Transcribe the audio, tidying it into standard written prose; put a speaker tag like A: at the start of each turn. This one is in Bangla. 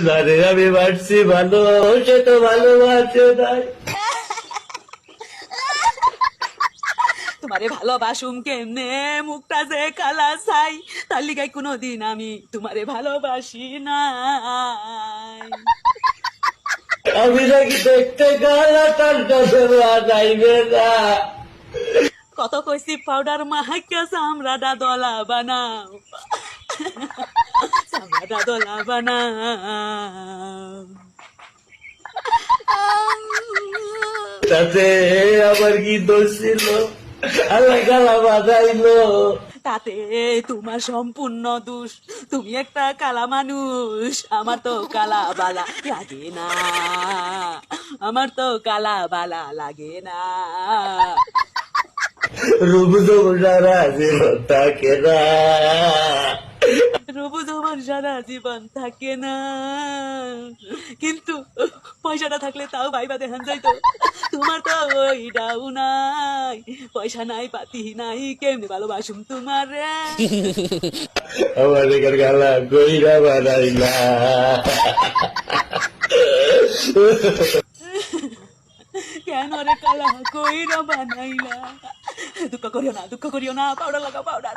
A: জানে আমি বাড়ছি ভালো, সে তো ভালোবাসে নাই।
B: তোমারে ভালোবাসুম কেমনে, মুখটা যে কালা চাই, তার লিগাই কোনোদিন আমি তোমারে ভালোবাসি নাই।
A: আমি নাকি দেখতে গেলে তার কাছে যাইবে না।
B: কত কইছি পাউডার মাহাইকা চামড়াটা দলা বানাও, চামড়াটা দলা বানাও।
A: তাতে আমার কি দোষ ছিল? আল্লাহ গালা বাজাইলো।
B: তাতে তোমার সম্পূর্ণ দোষ, তুমি একটা কালা মানুষ, আমার তো কালা বালা লাগে না, আমার তো কালা বালা লাগে না।
A: রূপ সারা জীবন থাকে না।
B: রূপ তোমার সারা জীবন থাকে না, কিন্তু পয়সাটা থাকলে তাও ভাইবা দেখান যাইতো। তোমার তো ওইটাও নাই, পয়সা নাই পাতি নাই, কেমনি ভালোবাসুম তোমার রে।
A: আমার এখানে গালা গইরা বানাইলা।
B: কেন রে কালা কইরা বানাইলা? দুঃখ করিও না, দুঃখ করিও না, পাউডার লাগাও পাউডার।